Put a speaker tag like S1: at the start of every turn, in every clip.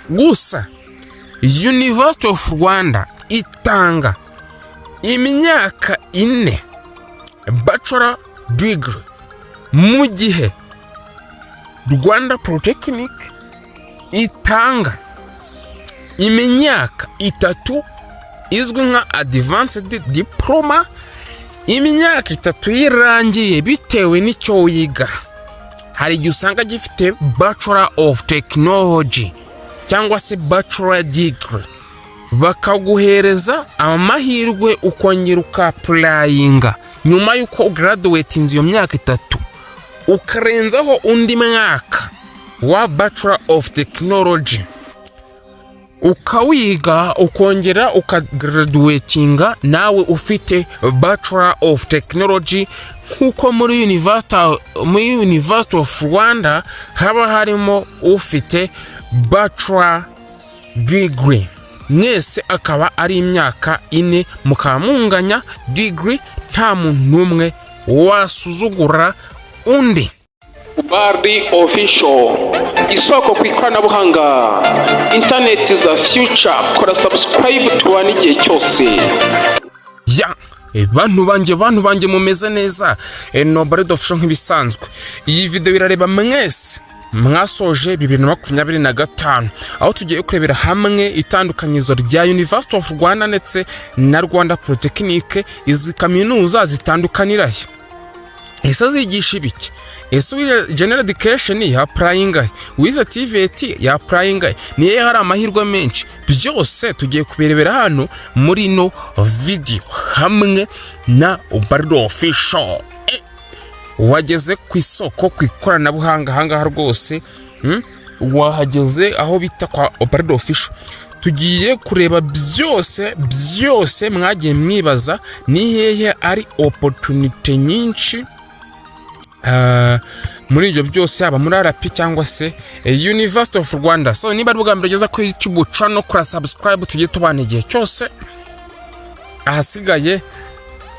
S1: gusa University of Rwanda itanga imyaka 4 bachelor degree, mu gihe Rwanda Polytechnic itanga imyaka 3 izwi nka advanced diploma, imyaka 3 yirangiye bitewe n'icyo wiga. Hari igihe usanga gifite bachelor of technology cyangwa se bachelor degree, bakaguhereza amahirwe ukongera ukapurayinga nyuma yuko graduatinze iyo myaka 3, ukarenzaho undi mwaka wa bachelor of technology, ukawiga ukongera ukagraduatinga nawe ufite bachelor of technology, nkuko muri University of Rwanda haba harimo ufite bachelor degree. Mwese akaba ari imyaka 4 mukamunganya degree, nta muntu numwe wasuzugura undi.
S2: Bari official, isoko ku ikoranabuhanga, internet is a future. Kora subscribe tubane igihe cyose.
S1: Ya bantu banje mumeze neza, no Bari official nk'ibisanzwe. Iyi video irareba mwese mwasoje 2025, aho tugiye kurebera hamwe itandukanyizo rya University of Rwanda ndetse na Rwanda Polytechnic. Izi kaminuza zitandukanirahe, ese zigisha ibiki? Ese general education ya applying, wize TVET ya applying, niye hari amahirwe menshi? Byose tugiye kubirebera hano muri no video hamwe na Bari official. Wageze ku isoko ku ikoranabuhanga hangaha rwose, wahageze aho bita kwa Bari official. Tugiye kureba byose mwagiye mwibaza ni hehe ari opportunity nyinshi muri ibyo byose, aba muri RP cyangwa se University of Rwanda. So niba rugambira ugeza ku YouTube channel, kora subscribe, tugiye tubana igihe cyose, ahasigaye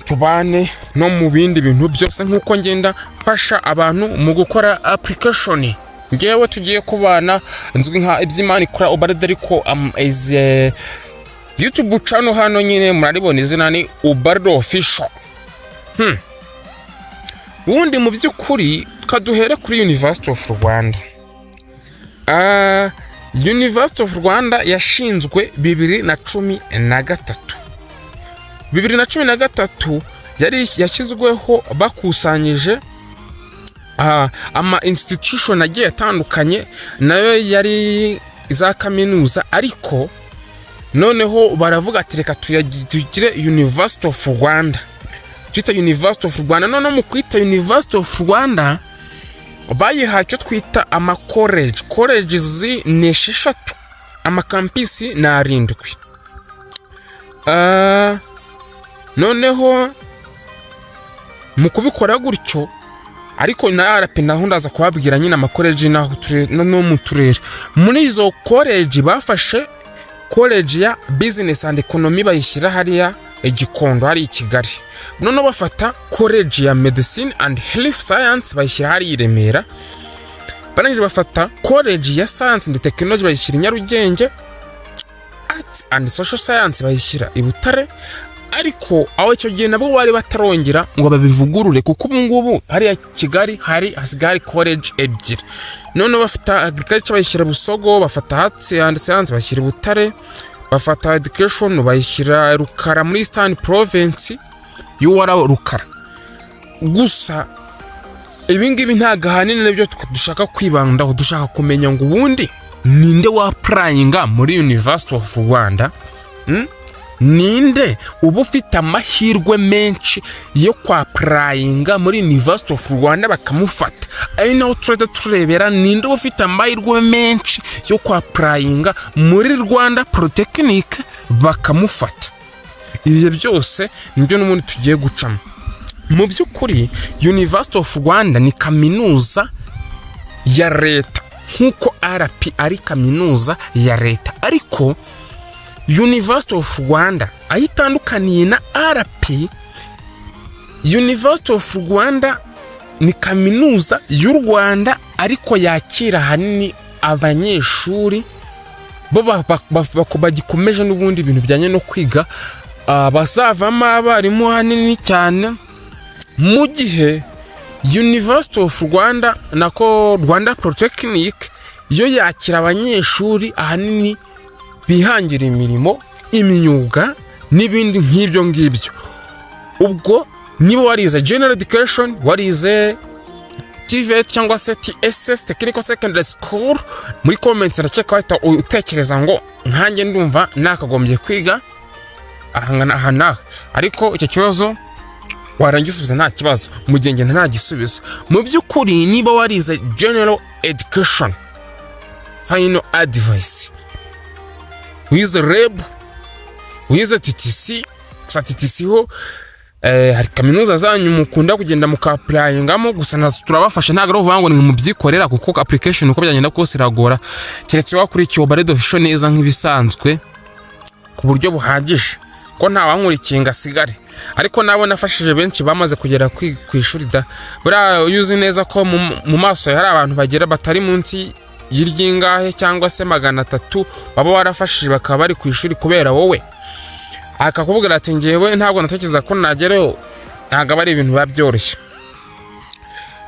S1: tubane no mu bindi bintu byose nkuko ngenda fasha abantu mu gukora application. Ngewe tugiye kubana nzwi nka iby'Imana ikora Ubaride, ariko is YouTube channel hano nyine muraribona izina ni Bari official. Ubundi mu by'ukuri kaduhere kuri University of Rwanda. University of Rwanda yashinzwe 2013. 2013 yari yashyizweho bakusanyije ama institution agiye atandukanye, nayo yari za kaminuza, ariko noneho baravuga ati reka tugire University of Rwanda, twita University of Rwanda. None mu kwita University of Rwanda bayihaye icyo twita ama colleges ni 6, ama campus ni 7. Noneho mu kubikora gutyo, ariko na RP naho ndaza kubabwira nyine ama college naho no mu turere. Muri izo college bafashe college ya business and economy bayishyira hariya Gikondo hari Kigali. None bafata college ya medicine and health science bayishyira hari Remera. Barangije bafata college ya science and technology bayishyira Nyarugenge. Art and social science bayishyira i Butare. Ariko aho icyo gihe nabo bari batarongera ngo babivugurure, kuko ubu ngubu hari Kigali hari hasigari college 2. None bafata agriculture bayishyira Busogo, bafata arts and science bayishyira Butare, bafata education bayishyira Rukara muri Eastern Province y'uwara Rukara. Gusa ibingibi ntaga hanini nabyo dushaka kwibandaho, dushaka kumenya ngo ubundi ninde wa applyinga muri University of Rwanda. Ninde ubu ufite amahirwe menshi yo kwa applyinga muri University of Rwanda bakamufata? Ari naho turebera ninde ufite amahirwe menshi yo kwa applyinga muri Rwanda Polytechnic bakamufata. Ibyo byose nibyo n'umuntu tugiye gucamo. Mu by'ukuri University of Rwanda ni kaminuza ya leta, nkuko RP ari kaminuza ya leta, ariko University of Rwanda ayitandukaniye na RP. University of Rwanda ni kaminuza y'u Rwanda, ariko yakira hanini abanyeshuri bo bagikomeje n'ubundi ibintu bijyanye no kwiga, bazavamo abarimu hanini cyane, mu gihe University of Rwanda nako Rwanda Polytechnic yo yakira abanyeshuri ahanini bihangira imirimo, imyuga n'ibindi nk'ibyo ngibyo. Ubwo niba warize general education, warize TVET cyangwa se TSS Technical Secondary School, muri comments ndakeka wahita utekereza ngo nkanjye ndumva nakagombye kwiga aha. Ariko icyo kibazo warangisubiza nta kibazo, mu gihe njye nta gisubizo. Mu by'ukuri niba warize general education, final advice, wize REB, wize TTC, gusa TTC ho hari kaminuza zanyu mukunda kugenda mukapplyingamo, gusa turabafasha, ntago ruvuga ngo ni mu byikorera, kuko application uko byagenda kose iragora, keretse wakurikiye barede official neza nk'ibisanzwe ku buryo buhagije, ko nta wankurikiye ngasigare. Ariko nabo nafashije benshi bamaze kugera ku ishuri da. Bura yuzi neza ko mu maso hari abantu bagera batari munsi y'iryingahe cyangwa se 300 baba warafashije bakaba bari ku ishuri kubera wowe. Akakubwira ati ngewe ntabwo natekereza ko nagereyo, ntago bari ibintu babyoroshye.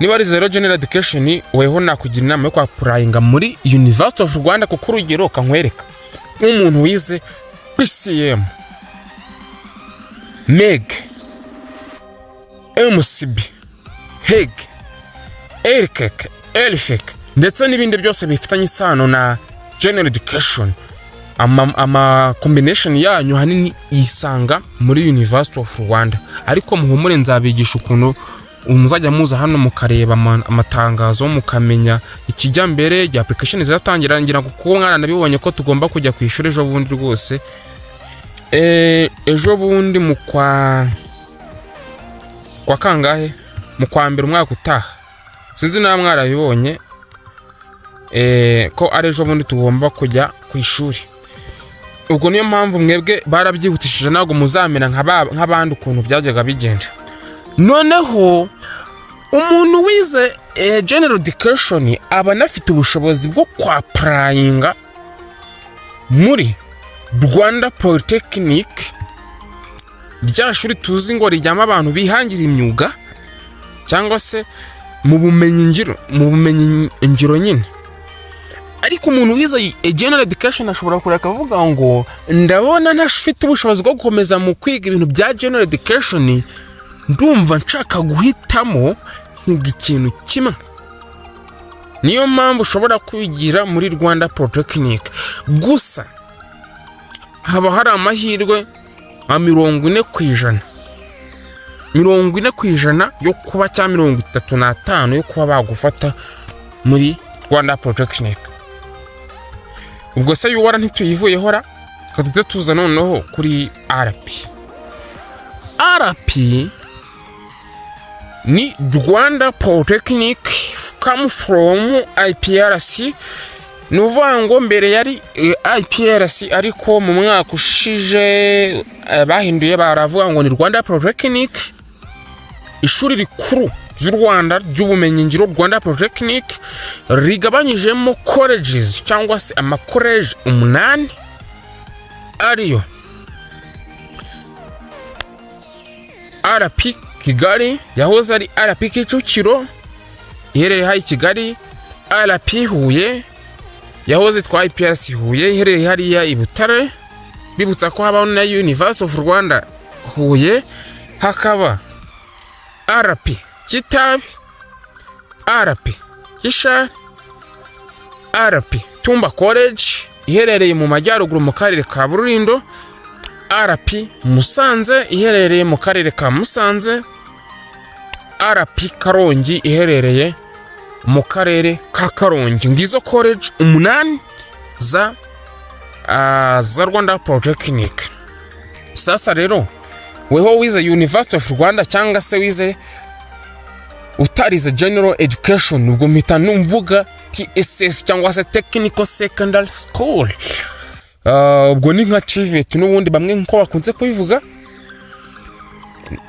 S1: Niba ari zero general education, weho nakugira inama yo kwapplyinga muri University of Rwanda, kuko urugero kankwereka nk'umuntu wize PCM, MEG, MCB, HEG, ELKEK, ELFEK ndetse n'ibindi byose bifitanye isano na general education. Ama combination yanyu hanini yisanga muri University of Rwanda. Ariko muhumure, nzabigisha ukuntu umuzajya muza hano mukareba amatangazo, mukamenya ikijya mbere ya application ziratangira. Ngira kuko mwana nabibonye ko tugomba kujya ku ishuri ejo bundi rwose, ejo bundi mu kwa kangahe, mu kwa mbere umwaka utaha, sinzi na mwarabibonye ko ari ejo bundi tugomba kujya ku ishuri. Ubwo niyo mpamvu mwebwe barabyihutishije, ntabwo muzamera nk'abandi ukuntu byajyaga bigenda. Noneho umuntu wize general education aba anafite ubushobozi bwo kwapplyinga muri Rwanda Polytechnic, rya shuri tuzi ngo rijyamo abantu bihangira imyuga cyangwa se mu bumenyi ngiro nyine. Ariko umuntu wize general education ashobora kureka avuga ngo ndabona ntafite ubushobozi bwo gukomeza mu kwiga ibintu bya general education, ndumva nshaka guhitamo nk'ikintu kimwe. Niyo mpamvu ushobora kwigira muri Rwanda Polytechnic, gusa haba hari amahirwe nka 40%, 40% yo kuba cyangwa 35% yo kuba bagufata muri Rwanda Polytechnic. Ubwo se yuwara ntituyivuye hora, kadute tuza noneho kuri RP. RP ni Rwanda Polytechnic come from IPRC. Nuvuga ngo mbere yari IPRC, ariko mu mwaka ushije bahinduye baravuga ngo ni Rwanda Polytechnic, ishuri rikuru ry'u Rwanda ry'ubumenyi ngiro. Rwanda Polytechnic rigabanyijemo colleges cyangwa se amakollege 8 ariyo RP Kigali, yahoze ari RP Kicukiro iherereye hayi Kigali, RP Huye yahoze twa IPRC Huye iherereye hariya i Butare. Bibutsa ko habaho na University of Rwanda Huye, hakaba RP Kitabi, RP Gishari, RP Tumba College iherereye mu majyaruguru mu karere ka Rulindo, RP Musanze iherereye mu karere ka Musanze, RP Karongi iherereye mu karere ka Karongi. Ngizo college 8 za Rwanda Polytechnic. Sasa rero weho wize University of Rwanda cyangwa se wize utarize general education, ubwo mpita numvuga TSS cyangwa se Technical Secondary School. Ubwo ni nka TVET n'ubundi bamwe nko bakunze kubivuga.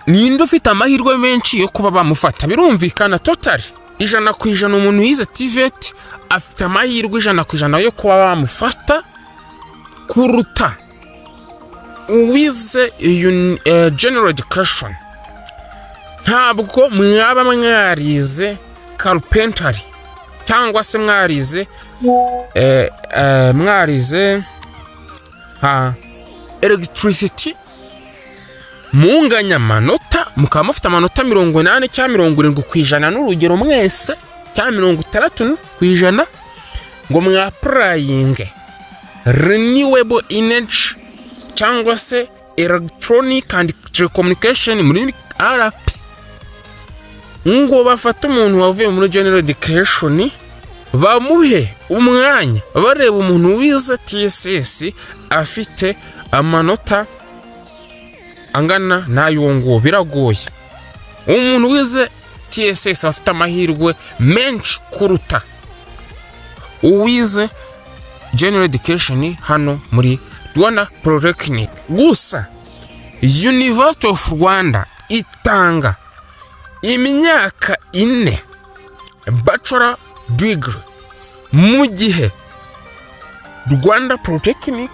S1: Ninde ufite amahirwe menshi yo kuba bamufata? Birumvikana totally 100% umuntu yize TVET afite amahirwe 100% yo kuba bamufata kuruta uwize general education. Ntabwo mwaba mwarize carpentry cyangwa se mwarize electricity, munganya amanota mukaba mufite amanota 80 cyangwa 70% n'urugero mwese cyangwa 60% ngo mwaprayinge renewable energy cyangwa se electronic and telecommunication muri RP. Ngo bafata umuntu wavuye muri general education bamuhe umwanya bareba umuntu wize TSS afite amanota angana nayo ngo biragoye. Umuntu wize TSS afite amahirwe menshi kuruta uwize general education hano muri Rwanda Polytechnic. Gusa University of Rwanda itanga imyaka 4 bachelor degree, mu gihe Rwanda Polytechnic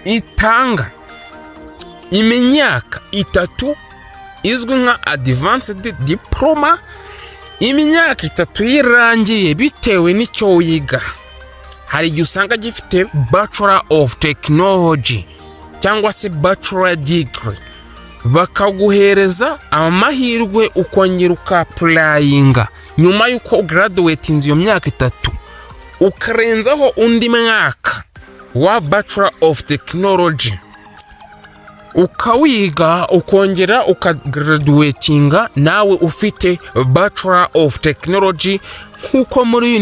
S1: itanga imyaka 3 izwi nka advanced diploma, imyaka 3 yirangiye bitewe n'icyo wiga. Hari igihe usanga gifite bachelor of technology cyangwa se bachelor degree, bakaguhereza amahirwe ukongera ukapurayinga nyuma yuko graduate inzi iyo myaka 3 ukarenzaho undi mwaka wa bachelor of technology, ukawiga ukongera ukagraduatinga nawe ufite bachelor of technology. Nkuko muri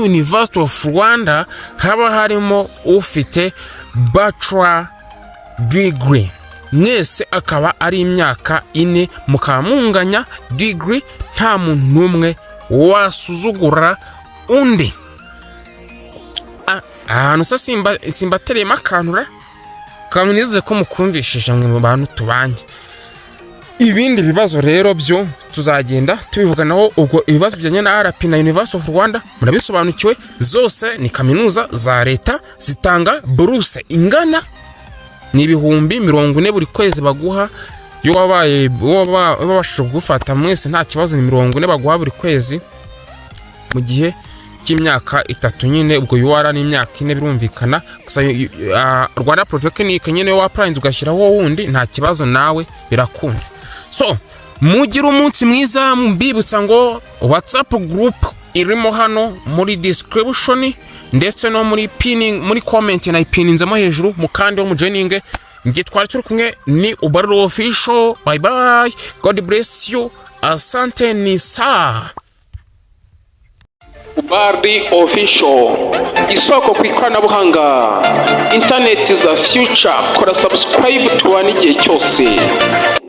S1: University of Rwanda haba harimo ufite bachelor degree, mwese akaba ari imyaka 4 mukamunganya degree, nta muntu numwe wasuzugura undi. Ahantu se simbatereye makanura kamunize ko mukumvishije mwe mu bantu tubanye. Ibindi bibazo rero byo tuzagenda tubivuganaho ubwo ibibazo bijyanye na RP na University of Rwanda murabisobanukiwe. Zose ni kaminuza za leta zitanga buruse ingana n'ibihumbi 40 buri kwezi baguha. Yo wabaye babashije gufata mwese nta kibazo, ni 40 baguha buri kwezi mu gihe cy'imyaka 3 nyine. Ubwo yuara ni imyaka 4 birumvikana. Gusa Rwanda Polytechnic nyine waprayinze ugashyiraho wundi nta kibazo nawe birakunda. So mugira umunsi mwiza. Mbibutsa ngo WhatsApp group irimo hano muri description ndetse no muri pinning, muri comment na ipininzemo hejuru mukandi wo mujeninge. Ngiye twari turi kumwe ni Ubariro Official. Bye bye, God bless you, asante ni saa.
S2: Rwanda Official, isoko ku ikoranabuhanga, internet za future. Kora subscribe tubane igihe cyose.